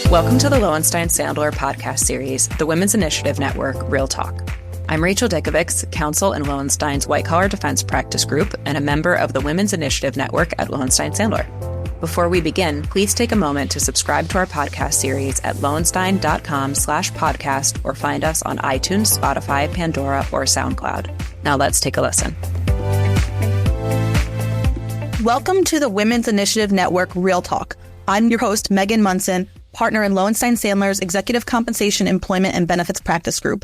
Welcome to the Lowenstein Sandler podcast series, the Women's Initiative Network, Real Talk. I'm Rachel Dickovics, Counsel in Lowenstein's White Collar Defense Practice Group and a member of the Women's Initiative Network at Lowenstein Sandler. Before we begin, please take a moment to subscribe to our podcast series at lowenstein.com/podcast or find us on iTunes, Spotify, Pandora, or SoundCloud. Now let's take a listen. Welcome to the Women's Initiative Network, Real Talk. I'm your host, Megan Monson, partner in Lowenstein Sandler's Executive Compensation, Employment, and Benefits Practice Group.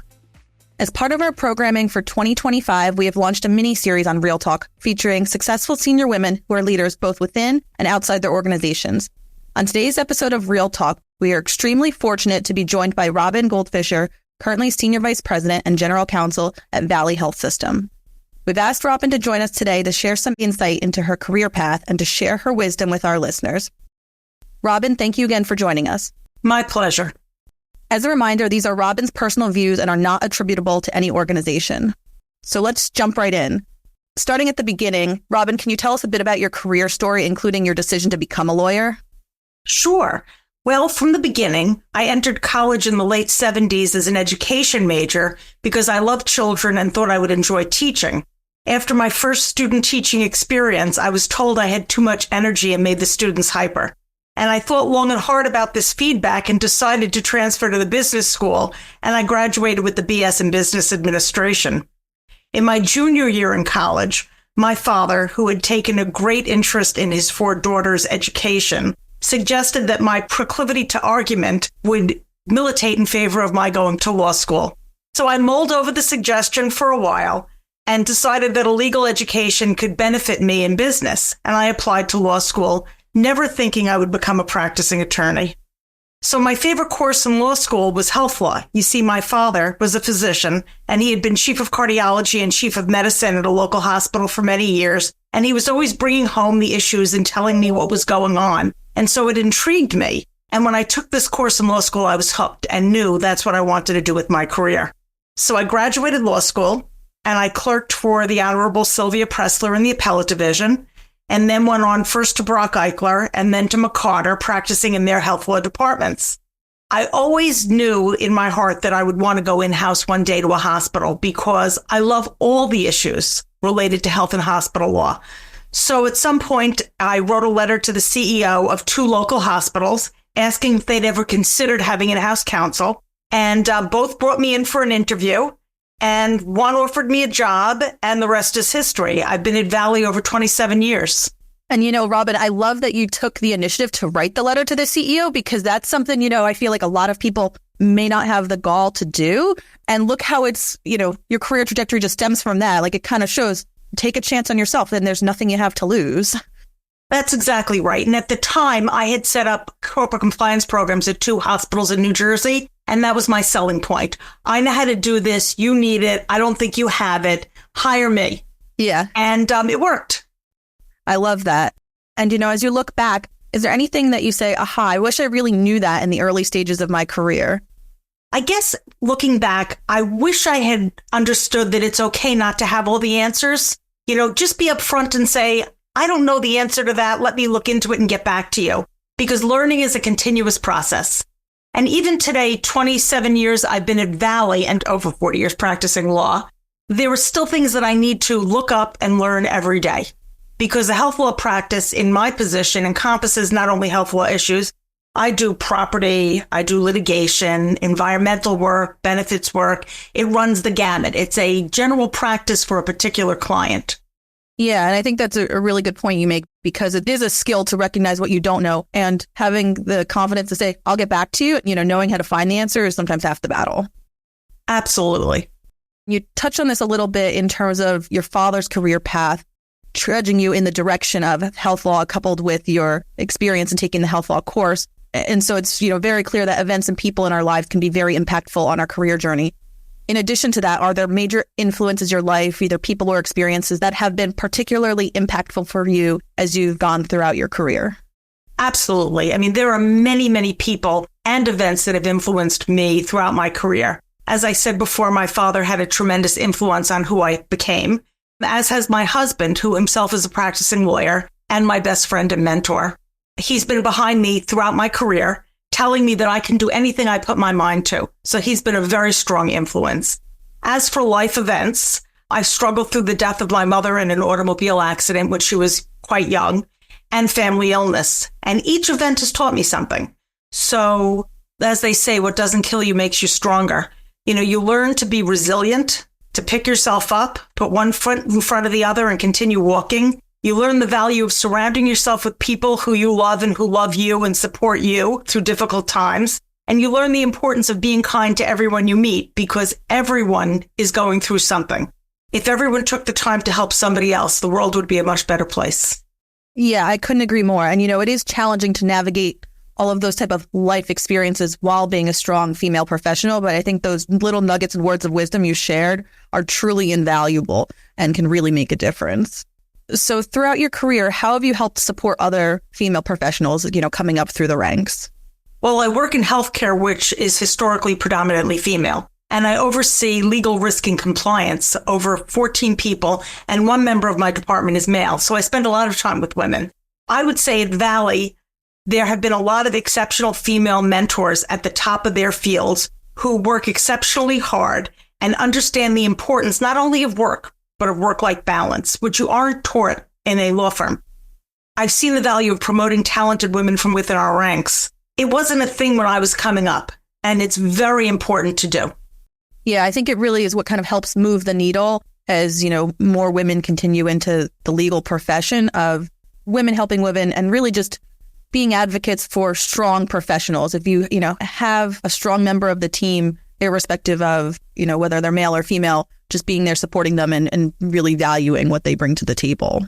As part of our programming for 2025, we have launched a mini-series on Real Talk featuring successful senior women who are leaders both within and outside their organizations. On today's episode of Real Talk, we are extremely fortunate to be joined by Robin Goldfischer, currently Senior Vice President and General Counsel at Valley Health System. We've asked Robin to join us today to share some insight into her career path and to share her wisdom with our listeners. Robin, thank you again for joining us. My pleasure. As a reminder, these are Robin's personal views and are not attributable to any organization. So let's jump right in. Starting at the beginning, Robin, can you tell us a bit about your career story, including your decision to become a lawyer? Sure. Well, from the beginning, I entered college in the late 70s as an education major because I loved children and thought I would enjoy teaching. After my first student teaching experience, I was told I had too much energy and made the students hyper. And I thought long and hard about this feedback and decided to transfer to the business school, and I graduated with the BS in Business Administration. In my junior year in college, my father, who had taken a great interest in his 4 daughters' education, suggested that my proclivity to argument would militate in favor of my going to law school. So I mulled over the suggestion for a while and decided that a legal education could benefit me in business, and I applied to law school, never thinking I would become a practicing attorney. So my favorite course in law school was health law. You see, my father was a physician, and he had been chief of cardiology and chief of medicine at a local hospital for many years, and he was always bringing home the issues and telling me what was going on. And so it intrigued me. And when I took this course in law school, I was hooked and knew that's what I wanted to do with my career. So I graduated law school, and I clerked for the Honorable Sylvia Pressler in the appellate division, and then went on first to Brock Eichler and then to McCarter, practicing in their health law departments. I always knew in my heart that I would want to go in-house one day to a hospital because I love all the issues related to health and hospital law. So at some point, I wrote a letter to the CEO of 2 local hospitals asking if they'd ever considered having in-house counsel, and both brought me in for an interview. And one offered me a job, and the rest is history. I've been at Valley over 27 years. And, Robin, I love that you took the initiative to write the letter to the CEO because that's something, I feel like a lot of people may not have the gall to do. And look how it's, your career trajectory just stems from that. Like it kind of shows, take a chance on yourself, then there's nothing you have to lose. That's exactly right. And at the time, I had set up corporate compliance programs at 2 hospitals in New Jersey. And that was my selling point. I know how to do this. You need it. I don't think you have it. Hire me. Yeah. And it worked. I love that. And, as you look back, is there anything that you say, aha, I wish I really knew that in the early stages of my career? I guess looking back, I wish I had understood that it's okay not to have all the answers. Just be upfront and say, I don't know the answer to that. Let me look into it and get back to you. Because learning is a continuous process. And even today, 27 years I've been at Valley and over 40 years practicing law, there are still things that I need to look up and learn every day. Because the health law practice in my position encompasses not only health law issues, I do property, I do litigation, environmental work, benefits work. It runs the gamut. It's a general practice for a particular client. Yeah, and I think that's a really good point you make because it is a skill to recognize what you don't know and having the confidence to say, I'll get back to you. Knowing how to find the answer is sometimes half the battle. Absolutely. You touched on this a little bit in terms of your father's career path, trudging you in the direction of health law coupled with your experience in taking the health law course. And so it's, very clear that events and people in our lives can be very impactful on our career journey. In addition to that, are there major influences in your life, either people or experiences, that have been particularly impactful for you as you've gone throughout your career? Absolutely. I mean, there are many, many people and events that have influenced me throughout my career. As I said before, my father had a tremendous influence on who I became, as has my husband, who himself is a practicing lawyer. and my best friend and mentor. He's been behind me throughout my career, telling me that I can do anything I put my mind to. So he's been a very strong influence. As for life events, I struggled through the death of my mother in an automobile accident when she was quite young, and family illness. And each event has taught me something. So as they say, what doesn't kill you makes you stronger. You learn to be resilient, to pick yourself up, put one foot in front of the other and continue walking. You learn the value of surrounding yourself with people who you love and who love you and support you through difficult times. And you learn the importance of being kind to everyone you meet because everyone is going through something. If everyone took the time to help somebody else, the world would be a much better place. Yeah, I couldn't agree more. And, it is challenging to navigate all of those type of life experiences while being a strong female professional. But I think those little nuggets and words of wisdom you shared are truly invaluable and can really make a difference. So throughout your career, how have you helped support other female professionals, coming up through the ranks? Well, I work in healthcare, which is historically predominantly female, and I oversee legal risk and compliance over 14 people, and one member of my department is male. So I spend a lot of time with women. I would say at Valley, there have been a lot of exceptional female mentors at the top of their fields who work exceptionally hard and understand the importance not only of work, but of work-life balance, which you aren't taught in a law firm. I've seen the value of promoting talented women from within our ranks. It wasn't a thing when I was coming up, and it's very important to do. Yeah, I think it really is what kind of helps move the needle as, more women continue into the legal profession of women helping women and really just being advocates for strong professionals. If you, have a strong member of the team, irrespective of, whether they're male or female, just being there supporting them and really valuing what they bring to the table.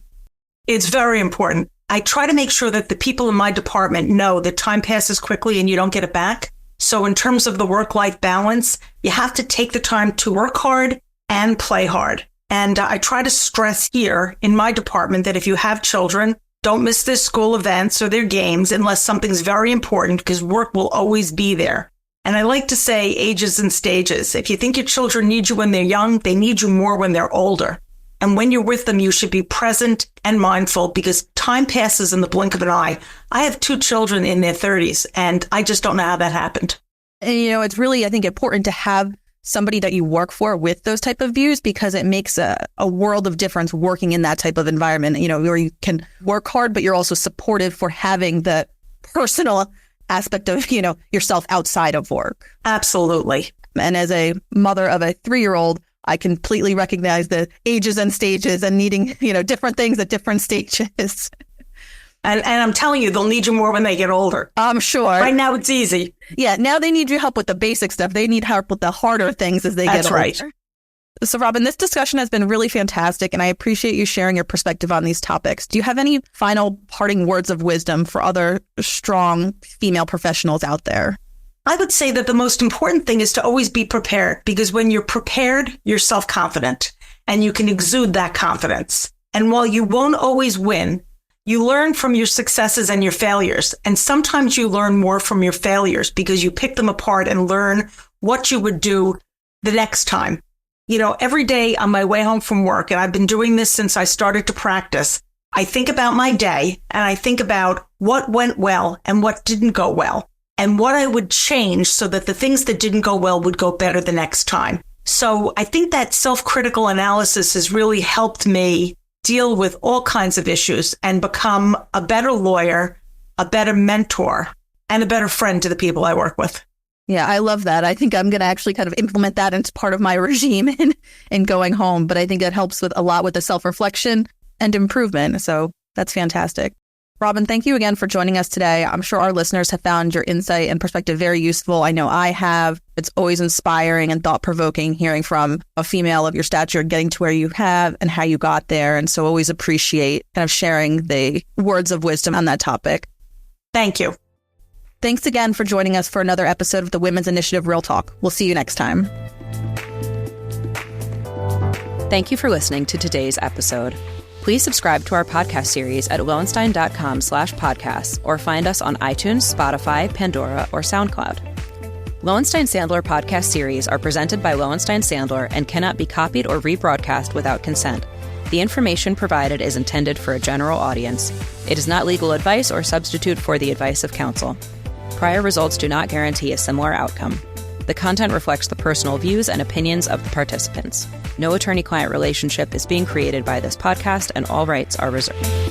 It's very important. I try to make sure that the people in my department know that time passes quickly and you don't get it back. So in terms of the work-life balance, you have to take the time to work hard and play hard. And I try to stress here in my department that if you have children, don't miss their school events or their games unless something's very important, because work will always be there. And I like to say ages and stages. If you think your children need you when they're young, they need you more when they're older. And when you're with them, you should be present and mindful because time passes in the blink of an eye. I have 2 children in their 30s, and I just don't know how that happened. And, it's really, I think, important to have somebody that you work for with those type of views because it makes a world of difference working in that type of environment, where you can work hard, but you're also supportive for having the personal aspect of, yourself outside of work. Absolutely. And as a mother of a 3-year-old, I completely recognize the ages and stages and needing, different things at different stages. And I'm telling you, they'll need you more when they get older. I'm sure. Right now, it's easy. Yeah, now they need your help with the basic stuff. They need help with the harder things as they get older. That's right. So, Robin, this discussion has been really fantastic, and I appreciate you sharing your perspective on these topics. Do you have any final parting words of wisdom for other strong female professionals out there? I would say that the most important thing is to always be prepared, because when you're prepared, you're self-confident, and you can exude that confidence. And while you won't always win, you learn from your successes and your failures. And sometimes you learn more from your failures because you pick them apart and learn what you would do the next time. Every day on my way home from work, and I've been doing this since I started to practice, I think about my day and I think about what went well and what didn't go well and what I would change so that the things that didn't go well would go better the next time. So I think that self-critical analysis has really helped me deal with all kinds of issues and become a better lawyer, a better mentor, and a better friend to the people I work with. Yeah, I love that. I think I'm going to actually kind of implement that into part of my regime in going home. But I think it helps with a lot with the self-reflection and improvement. So that's fantastic. Robin, thank you again for joining us today. I'm sure our listeners have found your insight and perspective very useful. I know I have. It's always inspiring and thought-provoking hearing from a female of your stature, getting to where you have and how you got there. And so always appreciate kind of sharing the words of wisdom on that topic. Thank you. Thanks again for joining us for another episode of the Women's Initiative Real Talk. We'll see you next time. Thank you for listening to today's episode. Please subscribe to our podcast series at lowenstein.com/podcasts or find us on iTunes, Spotify, Pandora, or SoundCloud. Lowenstein Sandler podcast series are presented by Lowenstein Sandler and cannot be copied or rebroadcast without consent. The information provided is intended for a general audience. It is not legal advice or substitute for the advice of counsel. Prior results do not guarantee a similar outcome. The content reflects the personal views and opinions of the participants. No attorney-client relationship is being created by this podcast, and all rights are reserved.